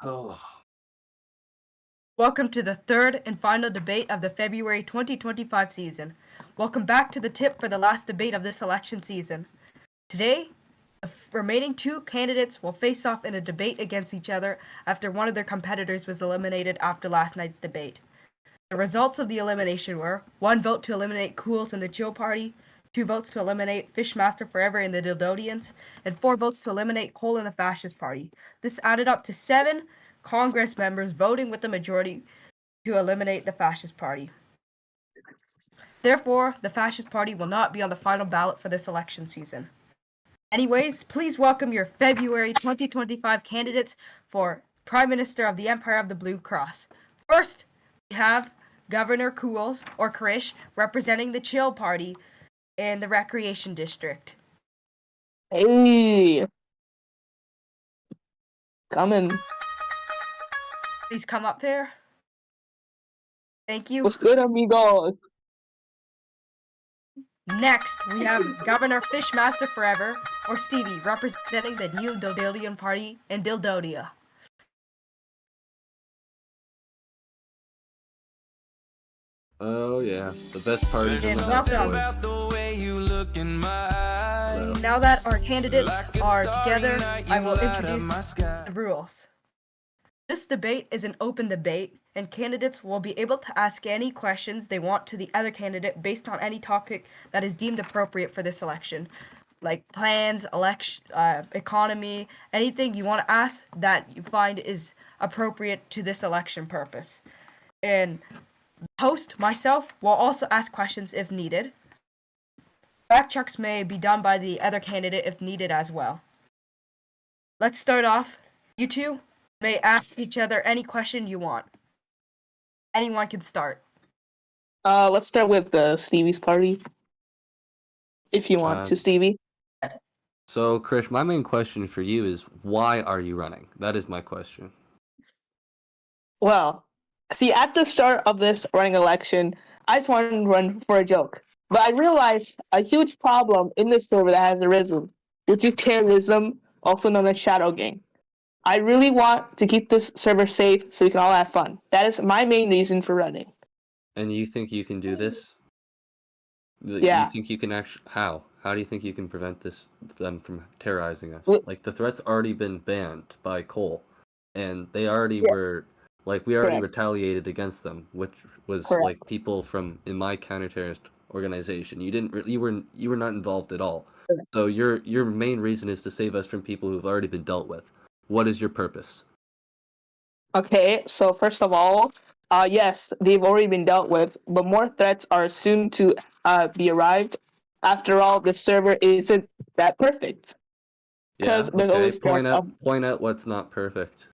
Oh, Welcome to the third and final debate of the February 2025 season. Welcome back to the tip for the last debate of this election season. Today, the remaining two candidates will face off in a debate against each other after one of their competitors was eliminated after last night's debate. The results of the elimination were 1 vote to eliminate Cools in the Chill Party, 2 votes to eliminate Fishmaster Forever in the Dildodians, and 4 votes to eliminate Cole in the Fascist Party. This added up to 7 Congress members voting with the majority to eliminate the Fascist Party. Therefore, the Fascist Party will not be on the final ballot for this election season. Anyways, please welcome your February 2025 candidates for Prime Minister of the Empire of the Blue Cross. First, we have Governor Cools, or Krish, representing the Chill Party in the Recreation District. Hey, coming. Please come up here. Thank you. What's good, amigos? Next, we have Governor Fishmaster Forever, or Stevie, representing the New Dildodian Party in Dildodia. oh yeah, the best part is And when welcome. Now that our candidates are together, I will introduce the rules. This debate is an open debate, and candidates will be able to ask any questions they want to the other candidate based on any topic that is deemed appropriate for this election, like plans, election, economy, anything you want to ask that you find is appropriate to this election purpose. And the host, myself, will also ask questions if needed. Fact checks may be done by the other candidate if needed as well. Let's start off. You two may ask each other any question you want. Anyone can start. Let's start with Stevie's party. If you want to, Stevie. So, Krish, my main question for you is, why are you running? That is my question. Well, see, at the start of this running election, I just wanted to run for a joke. But I realized a huge problem in this server that has arisen, which is terrorism, also known as shadow gang. I really want to keep this server safe so we can all have fun. That is my main reason for running. And you think you can do this? Yeah. You think you can actually? How? How do you think you can prevent them from terrorizing us? Well, like the threat's already been banned by Cole, and they already Yeah. were. Like we already Correct. retaliated against them, which was Correct. like people from in my counter-terrorist organization. You were not involved at all. Correct. So your main reason is to save us from people who've already been dealt with. What is your purpose? Okay, so first of all, yes, they've already been dealt with, but more threats are soon to be arrived. After all, the server isn't that perfect. Yeah. Because there's Okay. always Point out what's not perfect.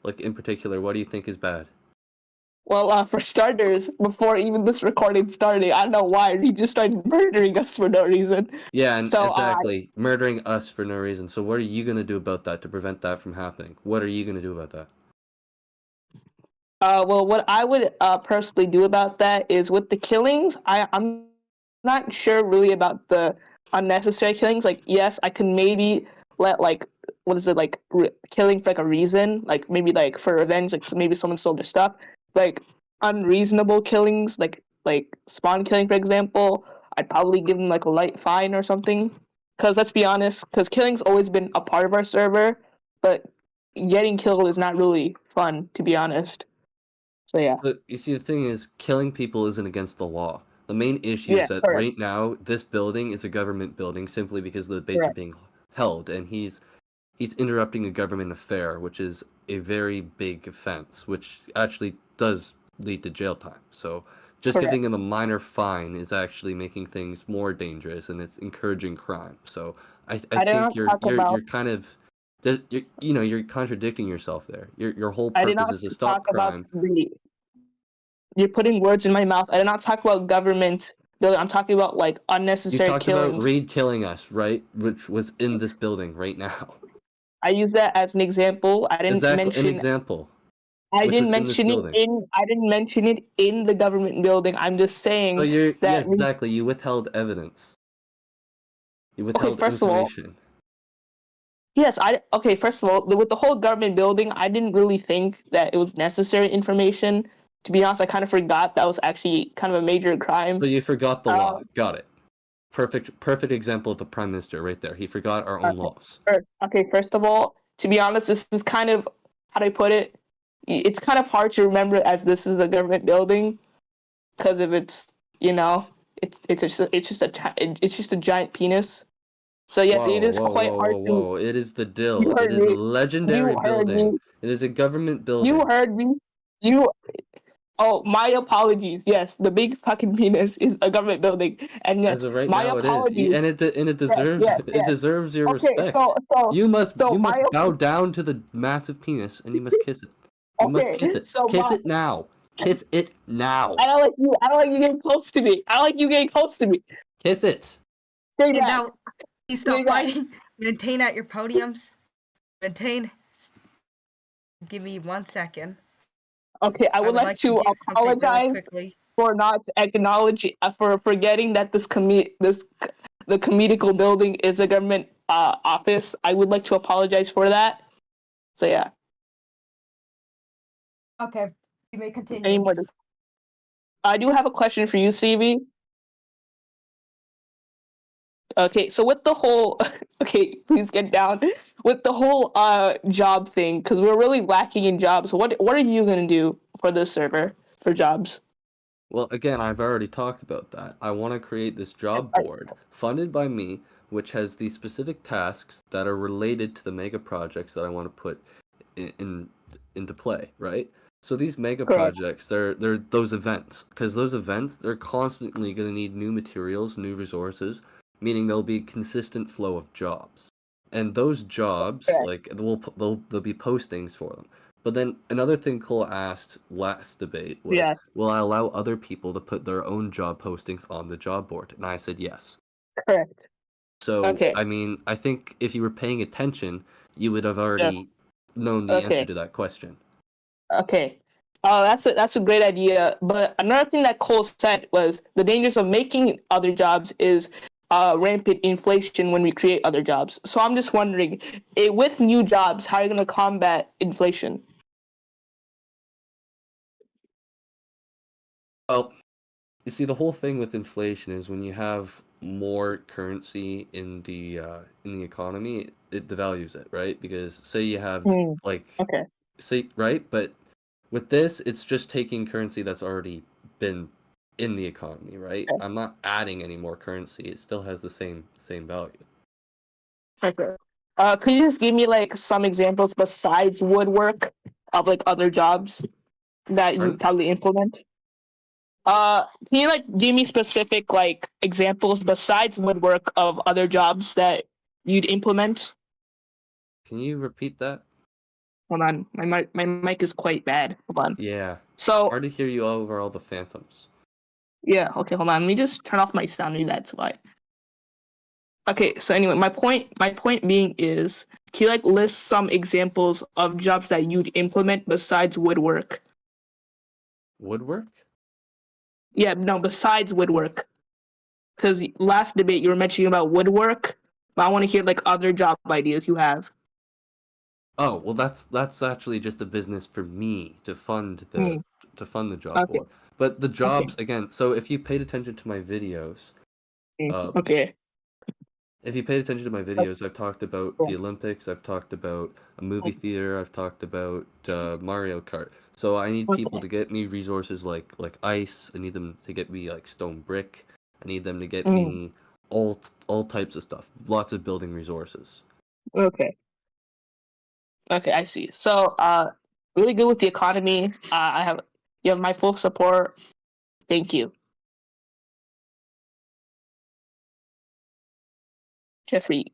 Like in particular, what do you think is bad? Well, for starters, before even this recording started, I don't know why he just started murdering us for no reason. Yeah, and So, exactly. Murdering us for no reason. So what are you gonna do about that to prevent that from happening? What are you gonna do about that? Well, what I would personally do about that is with the killings, I'm not sure really about the unnecessary killings. Like, yes, I can maybe let killing for like a reason, like maybe like for revenge, like maybe someone stole their stuff. Like unreasonable killings, like spawn killing, for example, I'd probably give them like a light fine or something. Because let's be honest, because killing's always been a part of our server, but getting killed is not really fun, to be honest. So yeah. But you see, the thing is, killing people isn't against the law. The main issue Yeah, is that correct. right now, this building is a government building simply because the debates are Correct. being held, and he's interrupting a government affair, which is a very big offense, which actually does lead to jail time. So just Correct. giving him a minor fine is actually making things more dangerous, and it's encouraging crime. So I think you're kind of you're contradicting yourself there. Your whole I did purpose not is to stop talk about crime. You're putting words in my mouth. I did not talk about government building. I'm talking about like You unnecessary talked killings. about Reed killing us, right? Which was in this building right now. I used that as an example. I didn't mention an example. I which didn't was in this mention it building. I didn't mention it in the government building. I'm just saying So that yes, exactly. You withheld evidence. You withheld first of all, information. Yes, okay, first of all, with the whole government building, I didn't really think that it was necessary information. To be honest, I kind of forgot that was actually kind of a major crime. So you forgot the law. Got it. Perfect example of the prime minister right there. He forgot our own laws. Okay, first of all, to be honest, this is kind of, how do I put it? It's kind of hard to remember as this is a government building because of its, it's just a giant penis. So yes, it is quite hard to. It is the Dill. It is a legendary building. It is a government building. You heard me. Oh, my apologies. Yes, the big fucking penis is a government building, and yes, as of right my now apologies. it is, and it deserves it deserves your respect. You must bow down to the massive penis, and you must kiss it. You must kiss it. Kiss it now. Kiss it now. I don't like you getting close to me. Kiss it. Hey, now, please stop fighting. Maintain at your podiums. Maintain. Give me 1 second. Okay, I would like to apologize for not acknowledging, for forgetting that the comedical building is a government office. I would like to apologize for that. So yeah. Okay, you may continue. I do have a question for you, CV. Okay, so with the whole, okay, please get down. With the whole job thing, because we're really lacking in jobs. What are you gonna do for this server for jobs? Well, again, I've already talked about that. I want to create this job board funded by me, which has these specific tasks that are related to the mega projects that I want to put into play, right? So these mega projects, they're those events, because those events, they're constantly going to need new materials, new resources, meaning there'll be consistent flow of jobs. And those jobs, like, there'll be postings for them. But then another thing Cole asked last debate was, will I allow other people to put their own job postings on the job board? And I said yes. Correct. So, I mean, I think if you were paying attention, you would have already known the answer to that question. Okay. That's a great idea. But another thing that Cole said was the dangers of making other jobs is rampant inflation when we create other jobs. So I'm just wondering, with new jobs, how are you going to combat inflation? Well, you see, the whole thing with inflation is when you have more currency in the economy, it devalues it, right? Because say you have but with this, it's just taking currency that's already been in the economy, right? I'm not adding any more currency. It still has the same value. Okay. Could you just give me like some examples besides woodwork of like other jobs that you probably implement? Can you like give me specific like examples besides woodwork of other jobs that you'd implement? Can you repeat that? Hold on, my mic is quite bad. Hold on. Yeah. So hard to hear you over all the phantoms. Yeah. Okay. Hold on. Let me just turn off my sound. Maybe that's why. Okay. So anyway, my point being is, can you like list some examples of jobs that you'd implement besides woodwork? Woodwork? Yeah. No. Besides woodwork, because last debate you were mentioning about woodwork, but I want to hear like other job ideas you have. Oh well, that's actually just a business for me to fund the job board. But the jobs again. So if you paid attention to my videos, if you paid attention to my videos, I've talked about the Olympics. I've talked about a movie theater. I've talked about Mario Kart. So I need people to get me resources like ice. I need them to get me like stone brick. I need them to get me all types of stuff. Lots of building resources. Okay, I see. So, really good with the economy. You have my full support. Thank you. Jeffrey,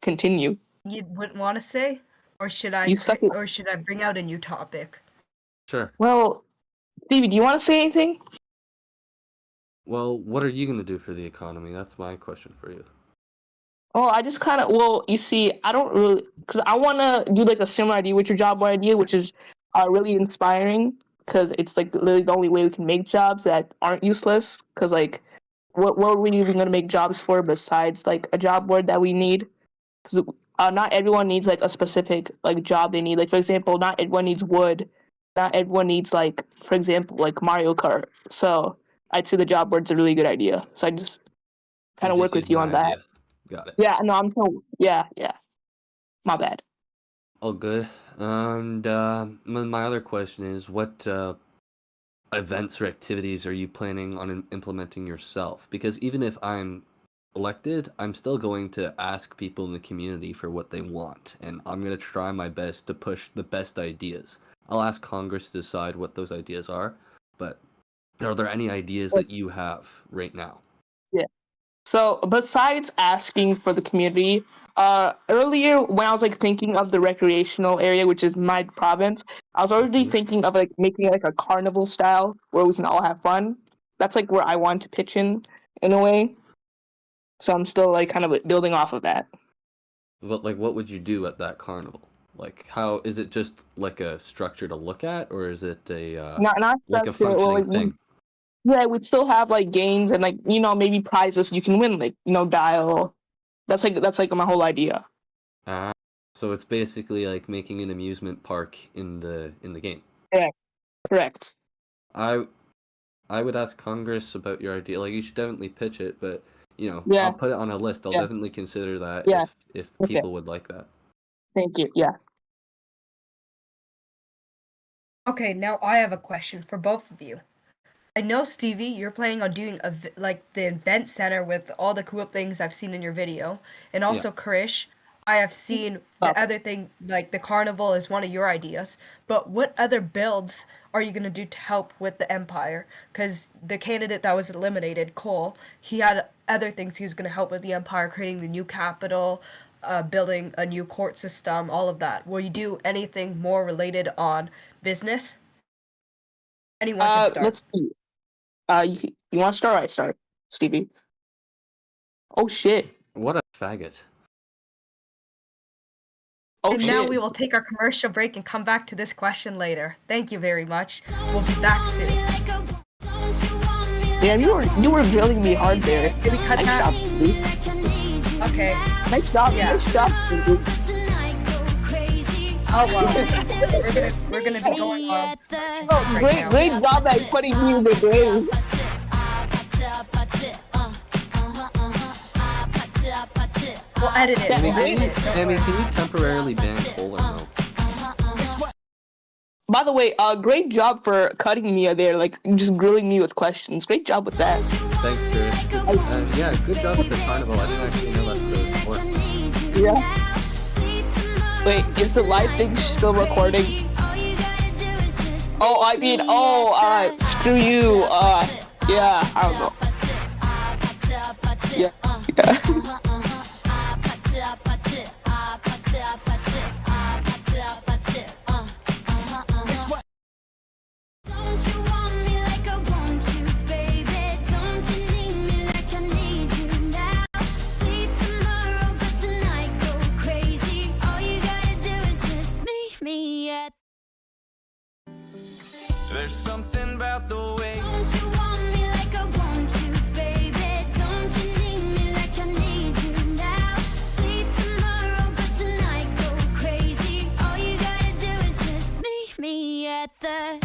continue. You wouldn't want to say, or should I bring out a new topic? Sure. Well, Stevie, do you want to say anything? Well, what are you going to do for the economy? That's my question for you. Well, I just kind of, you see, I don't really, because I want to do like a similar idea with your job idea, which is really inspiring, because it's like literally the only way we can make jobs that aren't useless, because like, what are we even going to make jobs for besides like a job board that we need? because not everyone needs like a specific like job they need. Like for example, not everyone needs wood. Not everyone needs like, for example, like Mario Kart. So I'd say the job board's a really good idea. So I just kind You of just work use with you my on that. idea. Got it. Yeah, no, I'm so yeah. My bad. All good. And my other question is, what events or activities are you planning on implementing yourself? Because even if I'm elected, I'm still going to ask people in the community for what they want, and I'm going to try my best to push the best ideas. I'll ask Congress to decide what those ideas are, but are there any ideas that you have right now? Yeah. So besides asking for the community, earlier when I was like thinking of the recreational area, which is my province, I was already Mhm. thinking of like making like a carnival style where we can all have fun. That's like where I want to pitch in a way. So I'm still like kind of building off of that. But like, what would you do at that carnival? Like, how is it just like a structure to look at, or is it a Not like a structure. Well, functioning like thing? yeah, we'd still have like games and like maybe prizes you can win, like dial. That's like my whole idea. Ah, so it's basically like making an amusement park in the game. Yeah, correct. I I would ask Congress about your idea. Like, you should definitely pitch it, but I'll Yeah, put it on a list. I'll yeah, definitely consider that yeah. if Okay, people would like that. thank you. Yeah. Okay, now I have a question for both of you. I know, Stevie, you're planning on doing like the event center with all the cool things I've seen in your video, and Yeah. also Krish, I have seen Oh. the other thing, like the carnival is one of your ideas. But what other builds are you gonna do to help with the empire? Because the candidate that was eliminated, Cole, he had other things he was gonna help with the empire, creating the new capital, building a new court system, all of that. Will you do anything more related on business? Anyone can start. Let's see. You want to start? I start, Stevie. Oh shit. What a faggot. Oh And shit. now we will take our commercial break and come back to this question later. Thank you very much. We'll be back soon. Damn, you were drilling me hard there. Did we cut Nice that? job, Stevie. Okay. Nice job. Yeah. Nice job, Stevie. Oh well. We're gonna be going on. Oh, great job at putting me in the game. We'll edit it. Amy, We'll edit it. Don't Amy, worry. can you temporarily ban Cole or no? By the way, great job for cutting me there, like just grilling me with questions. Great job with that. Thanks, Chris. Yeah, good job with the carnival. I didn't actually know that's what it was for. Yeah. Wait, is the live thing still recording? Oh, I mean, screw you. Yeah, I don't know. Yeah. There's something about the way. Don't you want me like I want you, baby? Don't you need me like I need you now? See tomorrow, but tonight go crazy. All you gotta do is just meet me at the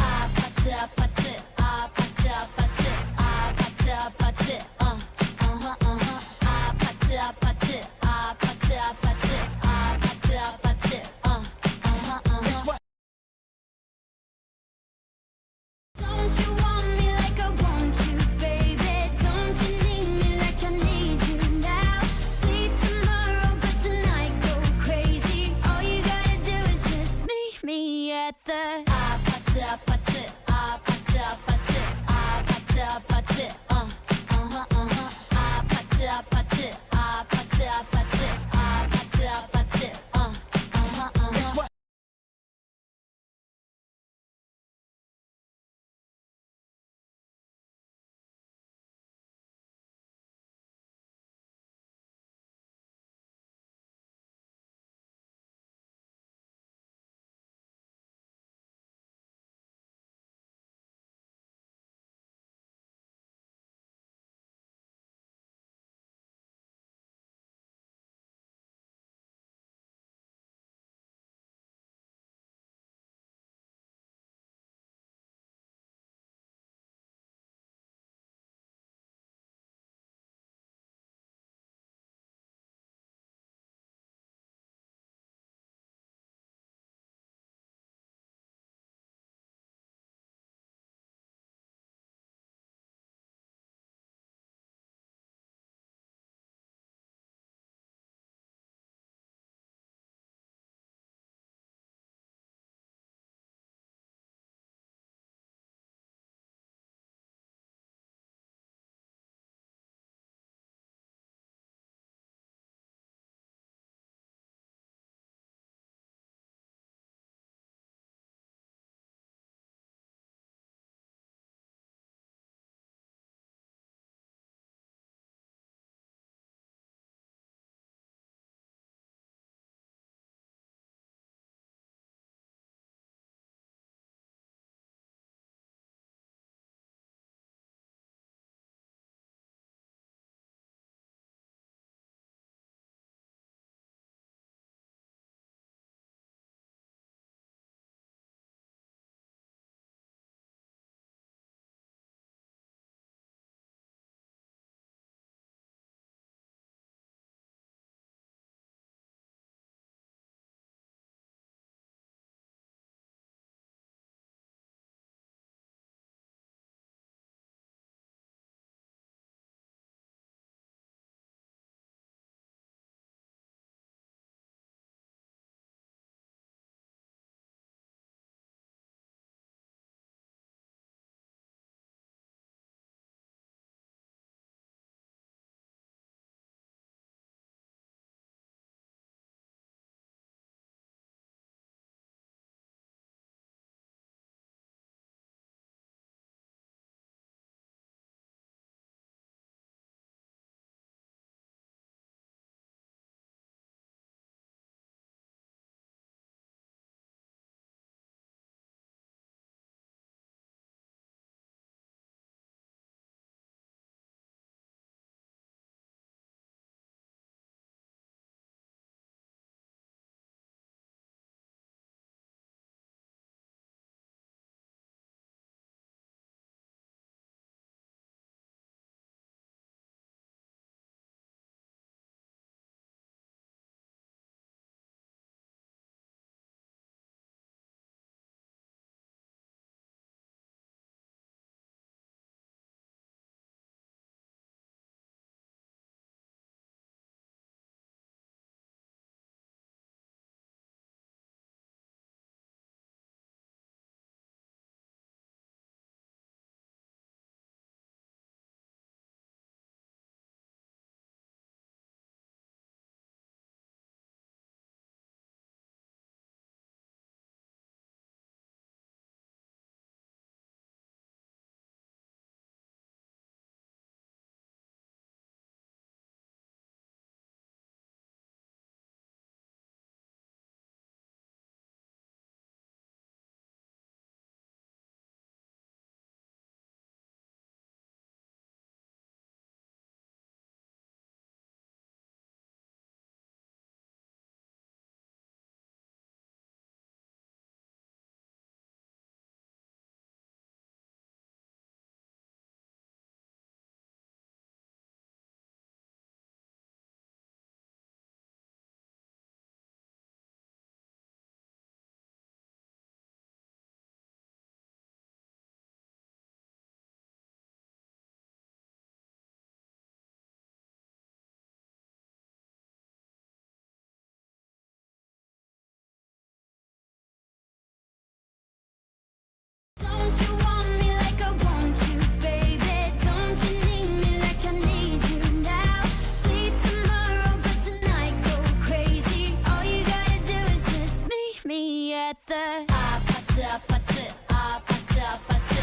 the party, party, party, party, party, party, party, party,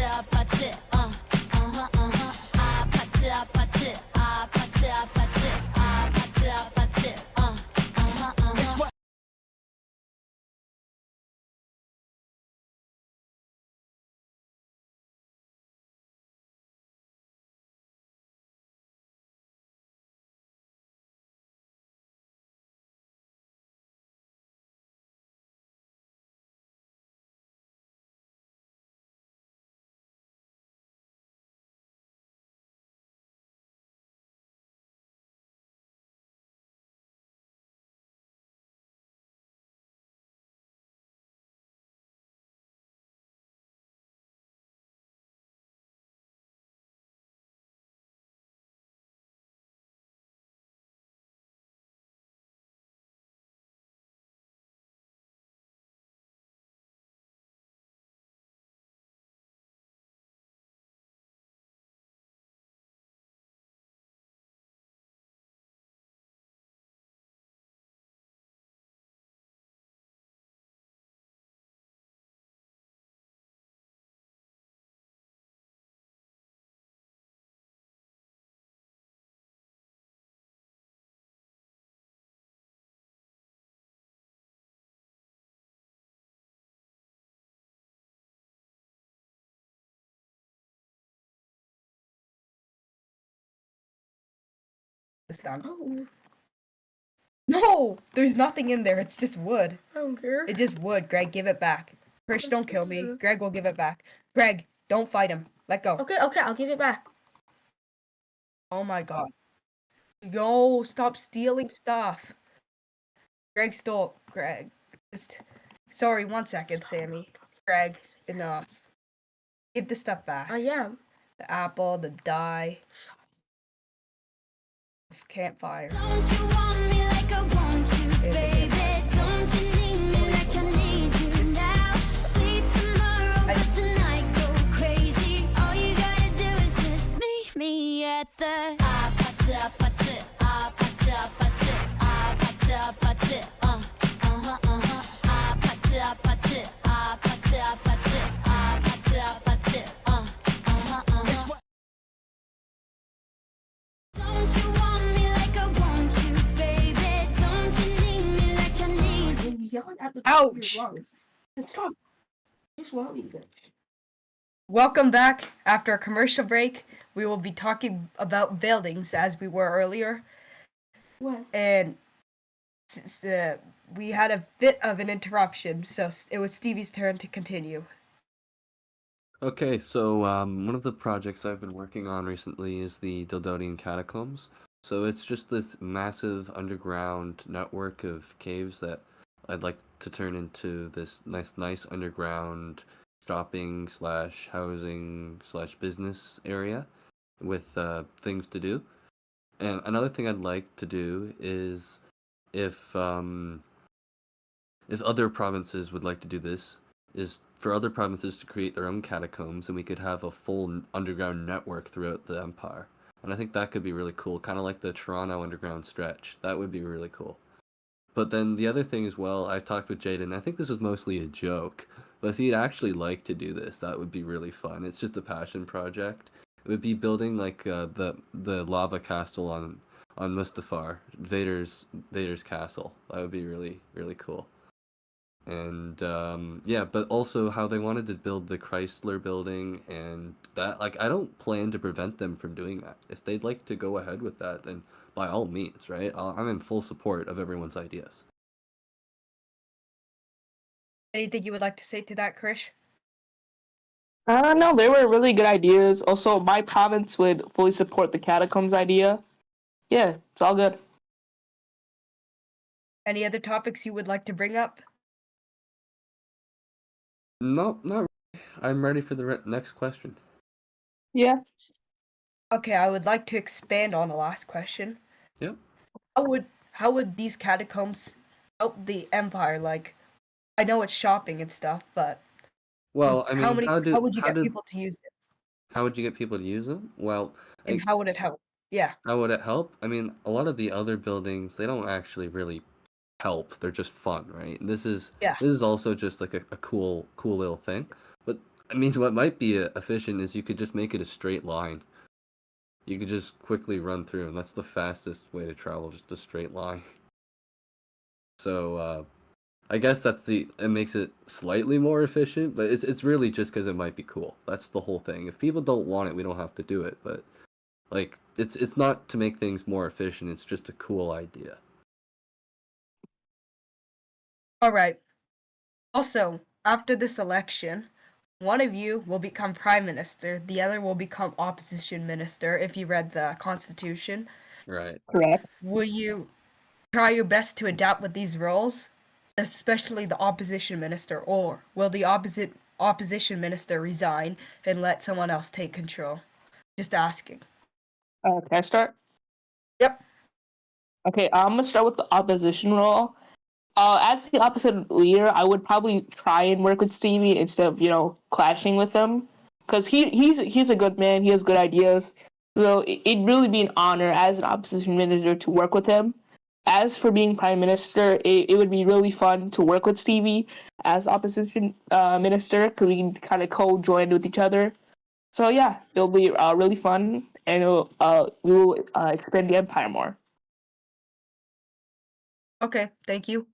party, party, It's done. Oh, No, there's nothing in there. It's just wood. I don't care. It's just wood. Greg, give it back. Chris, don't kill me. Greg will give it back. Greg, don't fight him. Let go. Okay, I'll give it back. Oh my god. Yo, stop stealing stuff. Greg stole. Greg. Just. Sorry, 1 second, Sammy. Greg, enough. Give the stuff back. I am. The apple, the dye. Campfire. Don't you want me like I want you, baby? Don't you need me like I need you now? Sleep tomorrow, but tonight go crazy. All you gotta do is just meet me at the party, party, party, party, party, party, party, party, party, Don't you want me like I want you, baby? Don't you need me like I need you? You're yelling at the Ouch. top of your lungs. Stop. You just want me to go. Welcome back. After a commercial break, we will be talking about buildings as we were earlier. When? And we had a bit of an interruption, so it was Stevie's turn to continue. Okay, so one of the projects I've been working on recently is the Dildonian Catacombs. So it's just this massive underground network of caves that I'd like to turn into this nice underground shopping slash housing slash business area with things to do. And another thing I'd like to do is if other provinces would like to do this, is for other provinces to create their own catacombs, and we could have a full underground network throughout the empire. And I think that could be really cool, kind of like the Toronto underground stretch. That would be really cool. But then the other thing as well, I talked with Jaden, I think this was mostly a joke, but if he'd actually like to do this, that would be really fun. It's just a passion project. It would be building like the lava castle on Mustafar, Vader's castle. That would be really cool. And yeah, but also how they wanted to build the Chrysler building, and that, like, I don't plan to prevent them from doing that. If they'd like to go ahead with that, then by all means, right? I'm in full support of everyone's ideas. Anything you would like to say to that, Krish? No, they were really good ideas. Also, my province would fully support the catacombs idea. Yeah, it's all good. Any other topics you would like to bring up? No, not really. I'm ready for the next question. Yeah. Okay, I would like to expand on the last question. Yep. How would these catacombs help the empire? Like, I know it's shopping and stuff, but Well, I mean, how would you how get did- people to use it? How would you get people to use them? Well, And how would it help? Yeah. how would it help? I mean, a lot of the other buildings, they don't actually really help. They're just fun, right? And this is Yeah. also just like a cool little thing. But I mean, what might be efficient is you could just make it a straight line. You could just quickly run through, and that's the fastest way to travel, just a straight line. So I guess it makes it slightly more efficient, but it's really just because it might be cool. That's the whole thing. If people don't want it, we don't have to do it. But like, it's not to make things more efficient. It's just a cool idea. All right. Also, after this election, one of you will become prime minister, the other will become opposition minister if you read the constitution. Right. Correct. Will you try your best to adapt with these roles, especially the opposition minister, or will the opposition minister resign and let someone else take control? Just asking. Can I start? Yep. Okay, I'm gonna start with the opposition role. As the opposite leader, I would probably try and work with Stevie instead of clashing with him, because he's a good man. He has good ideas. So it'd really be an honor as an opposition minister to work with him. As for being prime minister, it would be really fun to work with Stevie as opposition minister, because we can kind of co-join with each other. So yeah, it'll be really fun, and we will expand the empire more. Okay, thank you.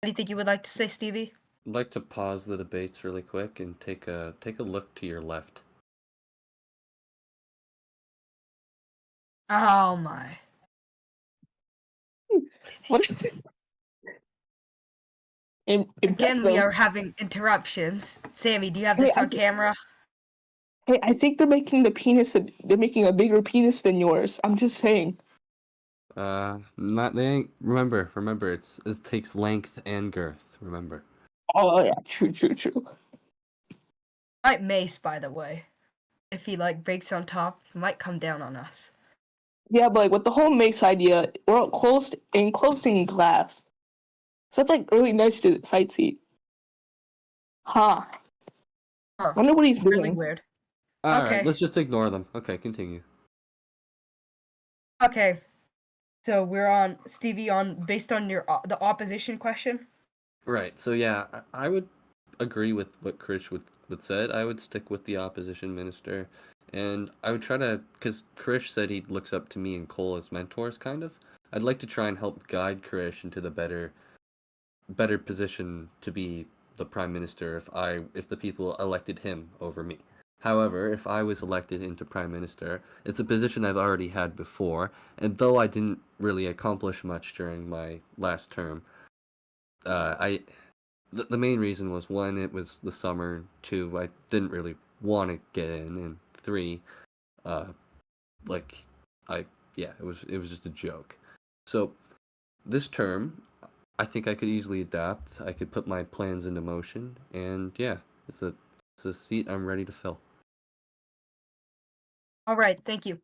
Anything you would like to say, Stevie? I'd like to pause the debates really quick and take a look to your left. Oh my. What is it? Again, we are having interruptions. Sammy, do you have Hey, this on camera? Hey, I think they're making they're making a bigger penis than yours. I'm just saying. Not they ain't. Remember, it takes length and girth. Remember. Oh yeah, true. Might mace, by the way. If he breaks on top, he might come down on us. Yeah, but with the whole mace idea, we're enclosed in glass. So that's really nice to sightsee. Huh. Wonder what he's doing. Really weird. Alright, Okay. let's just ignore them. Okay, continue. Okay. So we're on Stevie based on your the opposition question. Right. So yeah, I would agree with what Krish would said. I would stick with the opposition minister, and I would try to, because Krish said he looks up to me and Cole as mentors, kind of. I'd like to try and help guide Krish into the better position to be the prime minister if the people elected him over me. However, if I was elected into prime minister, it's a position I've already had before, and though I didn't really accomplish much during my last term, the main reason was, one, it was the summer, two, I didn't really want to get in, and three, it was just a joke. So this term, I think I could easily adapt. I could put my plans into motion, and yeah, it's a seat I'm ready to fill. All right, thank you.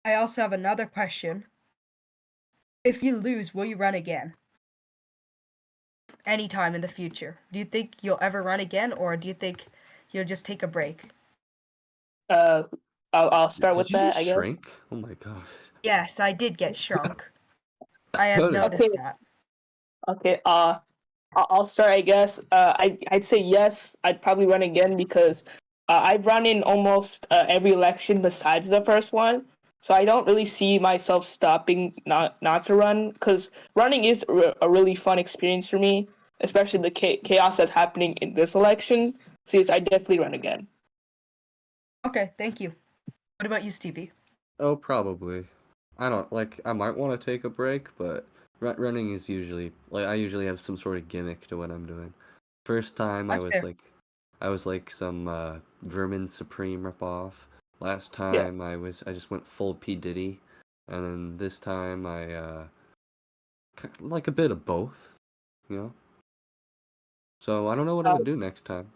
I also have another question. If you lose, will you run again? Anytime in the future. Do you think you'll ever run again, or do you think you'll just take a break? I'll start Did with you that, just I guess. shrink? Oh my gosh. Yes, I did get shrunk. I have Noted. noticed Okay. that. Okay, I'll start, I guess. I'd say yes, I'd probably run again because I've run in almost every election besides the first one. So I don't really see myself stopping not to run, because running is a really fun experience for me, especially the chaos that's happening in this election. So yes, I definitely run again. Okay, thank you. What about you, Stevie? Oh, probably. I might want to take a break, but running is usually, I usually have some sort of gimmick to what I'm doing. First time That's fair. I was like some Vermin Supreme ripoff. Last Yeah. time I just went full P Diddy, and then this time I like a bit of both, you know. So I don't know what I would do next time.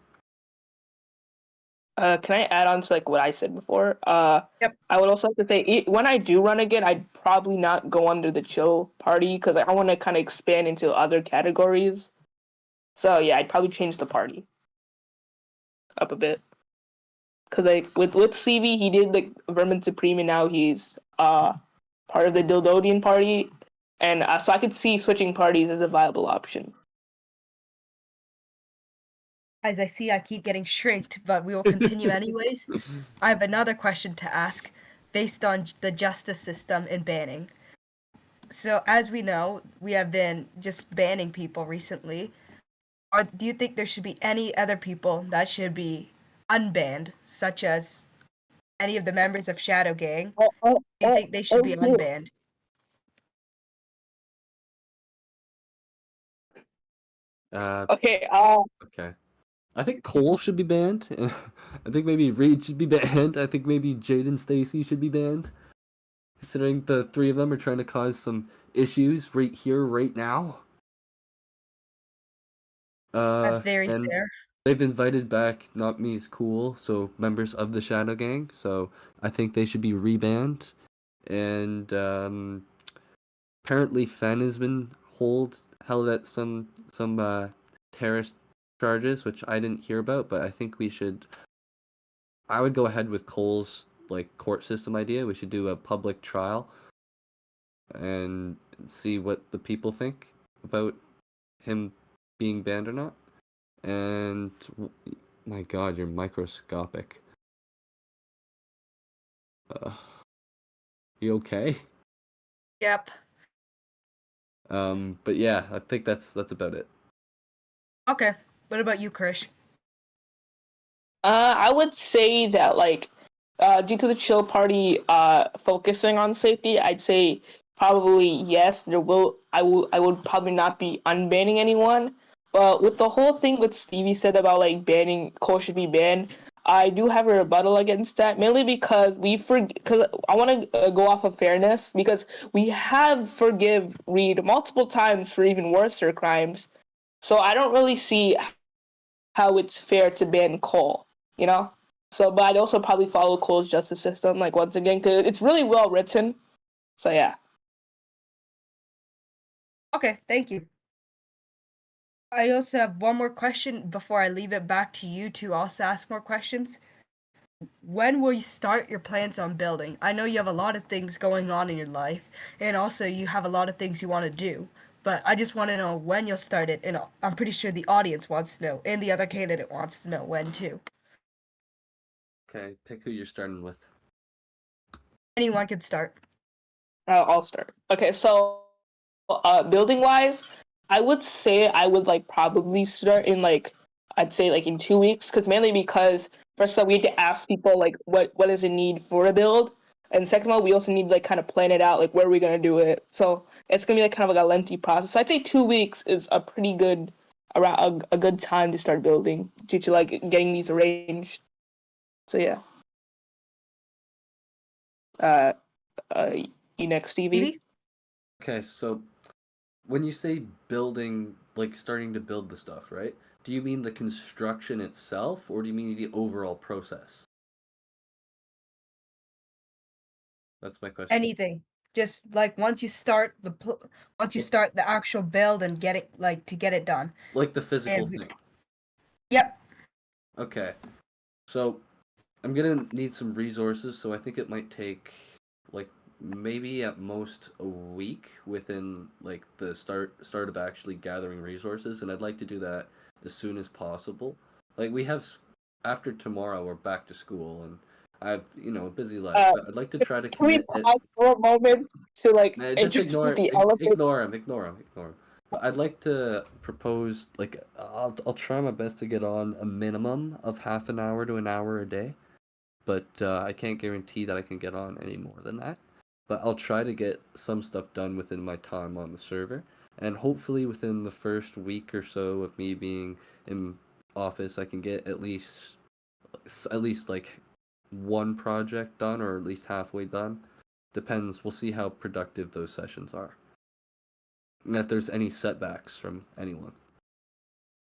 Can I add on to what I said before? Yep. I would also like to say when I do run again, I'd probably not go under the chill party because I want to kind of expand into other categories. So yeah, I'd probably change the party up a bit. Because with CV, he did Vermin Supreme, and now he's part of the Dildodian party, and so I could see switching parties as a viable option. As I see, I keep getting shrinked, but we will continue anyways. I have another question to ask based on the justice system and banning. So, as we know, we have been just banning people recently. Do you think there should be any other people that should be unbanned, such as any of the members of Shadow Gang? Do you think they should be unbanned? Okay. Okay. I think Cole should be banned. I think maybe Reed should be banned. I think maybe Jade and Stacy should be banned. Considering the three of them are trying to cause some issues right here, right now. That's very and fair. they've invited back Not Me's Cool, so members of the Shadow Gang. So I think they should be rebanned. And apparently Fen has been held at some terrorist charges, which I didn't hear about, but I think I would go ahead with Cole's like court system idea. We should do a public trial and see what the people think about him being banned or not. And my God, you're microscopic. You okay? Yep. But yeah, I think that's about it. Okay. What about you, Krish? I would say that like due to the chill party focusing on safety, I'd say probably yes. I would probably not be unbanning anyone. But with the whole thing what Stevie said about like banning Cole should be banned, I do have a rebuttal against that, mainly because because I want to go off of fairness, because we have forgive Reed multiple times for even worse crimes. So I don't really see how it's fair to ban Cole, you know? So, but I'd also probably follow Cole's justice system, like, once again, because it's really well written. So, yeah. Okay, thank you. I also have one more question before I leave it back to you to also ask more questions. When will you start your plans on building? I know you have a lot of things going on in your life, and also you have a lot of things you want to do. But I just want to know when you'll start it, and I'm pretty sure the audience wants to know, and the other candidate wants to know when too. Okay, pick who you're starting with. Anyone can start. I'll start. Okay, so building wise, I would say I would like probably start in like I'd say like in 2 weeks, mainly because first of all we had to ask people like what does it need for a build, and second of all we also need to like kind of plan it out, like where are we gonna do it. So it's gonna be like kind of like a lengthy process. So I'd say 2 weeks is a pretty good around a good time to start building due to like getting these arranged. So yeah. You next, Stevie? Stevie? Okay, so when you say building, like starting to build the stuff, right? Do you mean the construction itself, or do you mean the overall process? That's my question. Anything. Just like once you start the actual build and get it done. Like the physical And- thing. Yep. Okay. So I'm gonna need some resources, so I think it might take like maybe at most a week within like the start of actually gathering resources, and I'd like to do that as soon as possible. Like we have after tomorrow we're back to school, and I have a busy life, but I'd like to try to Can we commit it. pause for a moment to like Just ignore the elephant? ignore him. But I'd like to propose like I'll try my best to get on a minimum of half an hour to an hour a day, but I can't guarantee that I can get on any more than that. But I'll try to get some stuff done within my time on the server, and hopefully within the first week or so of me being in office, I can get at least like one project done, or at least halfway done. Depends. We'll see how productive those sessions are, and if there's any setbacks from anyone.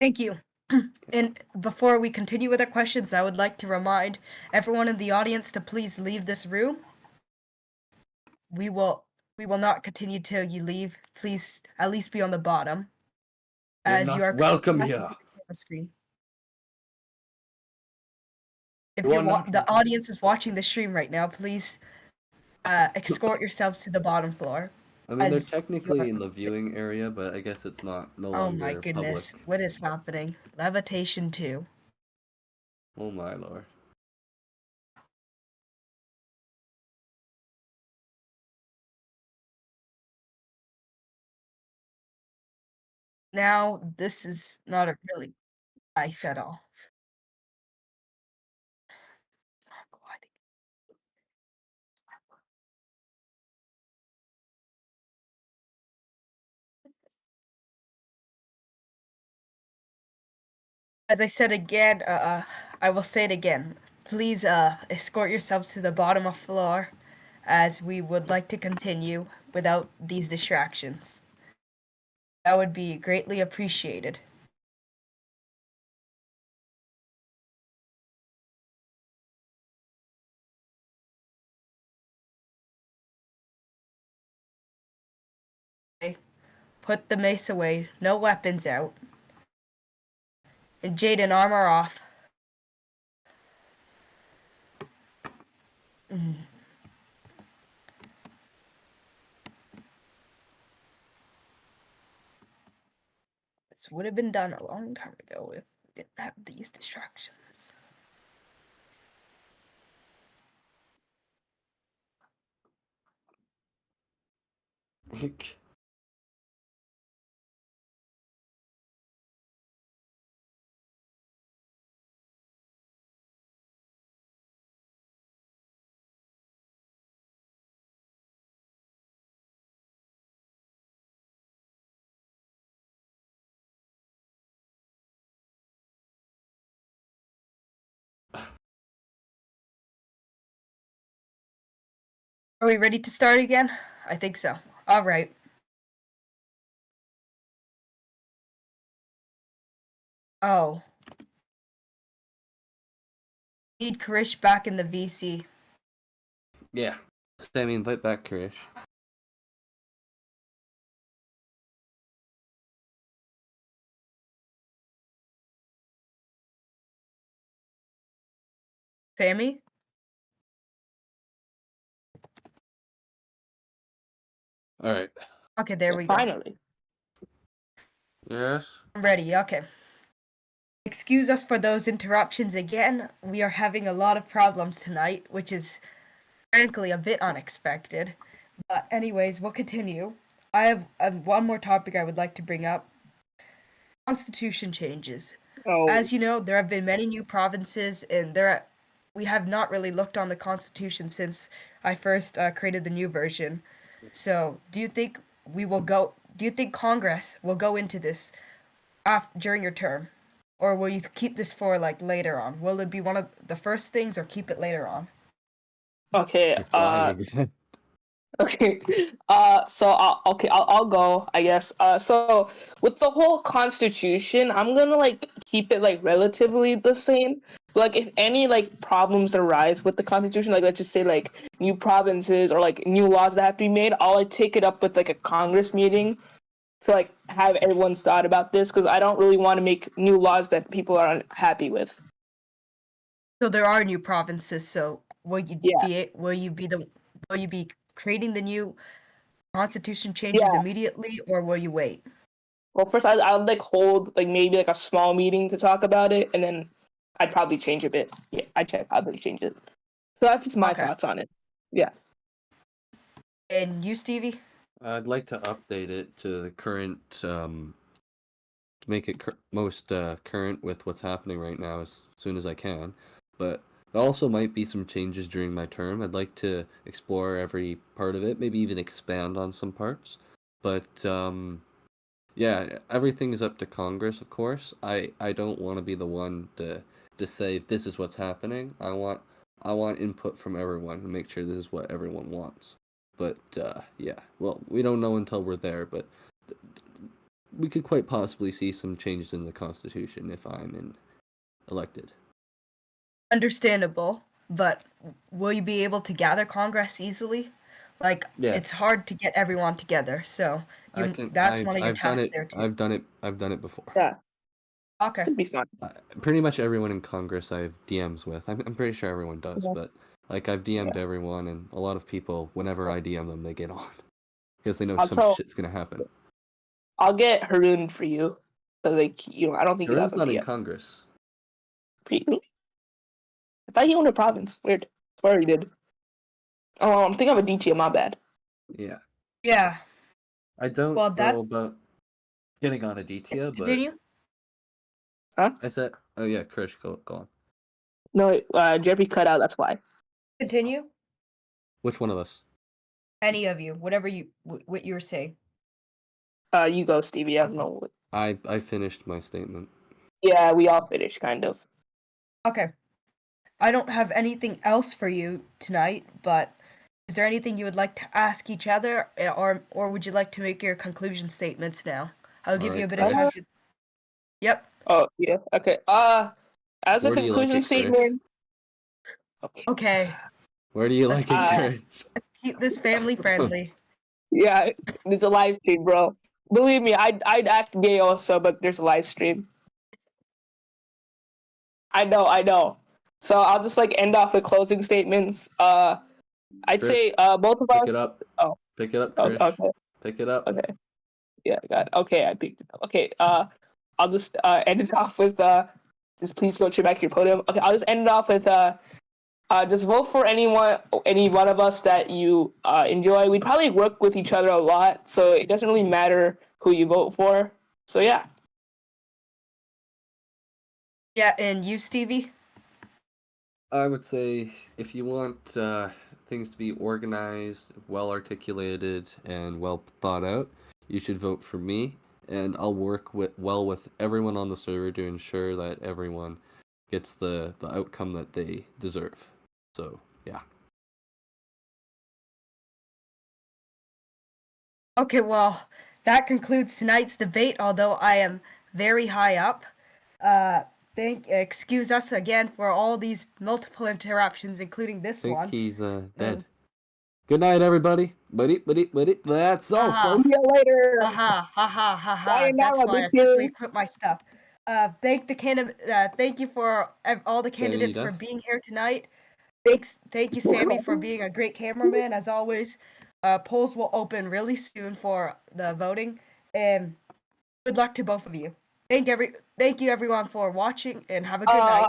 Thank you. And before we continue with our questions, I would like to remind everyone in the audience to please leave this room. We will not continue till you leave. Please at least be on the bottom. You're As not you are welcome pressing here. to the camera screen. If You are not the audience is watching the stream right now, please escort yourselves to the bottom floor. I mean, they're As technically in the viewing area, but I guess it's no oh my longer goodness, public. what is happening? Levitation 2. Oh my lord. Now, this is not a really nice at all. As I said again, I will say it again. Please escort yourselves to the bottom of floor, as we would like to continue without these distractions. That would be greatly appreciated. Okay. Put the mace away. No weapons out. And Jaden, armor off. This would have been done a long time ago if we didn't have these distractions. Are we ready to start again? I think so. All right. Oh. Need Karish back in the VC. Yeah. Sammy, invite back Krish. Sammy? Alright. Okay, there we go. Finally. Yes? I'm ready, okay. Excuse us for those interruptions again. We are having a lot of problems tonight, which is frankly a bit unexpected. But anyways, we'll continue. I have one more topic I would like to bring up. Constitution changes. Oh, As you know, there have been many new provinces, and we have not really looked on the Constitution since I first created the new version. So, do you think Do you think Congress will go into this during your term, or will you keep this for like later on? Will it be one of the first things, or keep it later on? okay. You're flying again. Okay. I'll go, I guess. So with the whole constitution, I'm gonna like keep it like relatively the same. Like if any like problems arise with the constitution, like let's just say like new provinces or like new laws that have to be made, I'll like take it up with like a Congress meeting to like have everyone's thought about this because I don't really want to make new laws that people are unhappy with. So there are new provinces. So will you Yeah. will you be creating the new constitution changes Yeah. immediately, or will you wait? Well, first I'd like hold like maybe like a small meeting to talk about it, and then I'd probably change a bit. Yeah, I'd probably change it. So that's just my Okay. thoughts on it. Yeah. And you, Stevie? I'd like to update it to the current, to make it most current with what's happening right now as soon as I can. But there also might be some changes during my term. I'd like to explore every part of it, maybe even expand on some parts. But yeah, everything is up to Congress, of course. I don't want to be the one to say this is what's happening. I want input from everyone to make sure this is what everyone wants. But yeah, well, we don't know until we're there, but we could quite possibly see some changes in the Constitution if I'm elected. Understandable, but will you be able to gather Congress easily? Like, Yes. it's hard to get everyone together, so that's one of your I've done tasks it. there too. I've done it before. Yeah. Okay. Should be fun. Pretty much everyone in Congress I have DMs with. I'm pretty sure everyone does, Yeah. but like I've DM'd everyone, and a lot of people, whenever I DM them, they get on. because they know I'll some tell- shit's gonna happen. I'll get Haroon for you. So like, I don't think you have Haroon's a not in PM. Congress. I thought he owned a province. Weird. Swear he did. Oh, I'm thinking of a DT. My bad. Yeah. Yeah. I don't Well, know that's- about getting on a DTO, but Continue. I said, oh yeah, Krish, go on. No, Jeffrey cut out. That's why. Continue. Which one of us? Any of you, whatever what you were saying. You go, Stevie. I don't know. I finished my statement. Yeah, we all finished, kind of. Okay. I don't have anything else for you tonight, but is there anything you would like to ask each other, or would you like to make your conclusion statements now? I'll give you a Alright, bit of Krish. time to... Yep. Oh yeah. Okay. As a Where do you like conclusion it, Krish? statement. Okay. Where do you like it, Krish? Let's keep this family friendly. Yeah, it's a live stream, bro. Believe me, I'd act gay also, but there's a live stream. I know. So I'll just like end off with closing statements. I'd Krish, say both of us. Pick it up. Oh. Pick it up, Oh, Krish. okay. Pick it up. Okay. Yeah, I got it. Okay, I picked it up. Okay, I'll just end it off with just please go check back your podium. Okay, I'll just end it off with just vote for any one of us that you enjoy. We probably work with each other a lot, so it doesn't really matter who you vote for. So yeah. Yeah, and you, Stevie? I would say if you want things to be organized, well articulated, and well thought out, you should vote for me, and I'll work with everyone on the server to ensure that everyone gets the outcome that they deserve. So yeah. Okay, well, that concludes tonight's debate, although I am very high up. Excuse us again for all these multiple interruptions, including this I think one. he's dead. Good night, everybody. Buddy. That's all, Ah. folks. See you later. Ha. Sayonara, That's why I bitches. quickly equip my stuff. Thank you for all the Sammy, you candidates for done? being here tonight. Thank you, Sammy, for being a great cameraman as always. Polls will open really soon for the voting, and good luck to both of you. Thank you everyone for watching, and have a good night.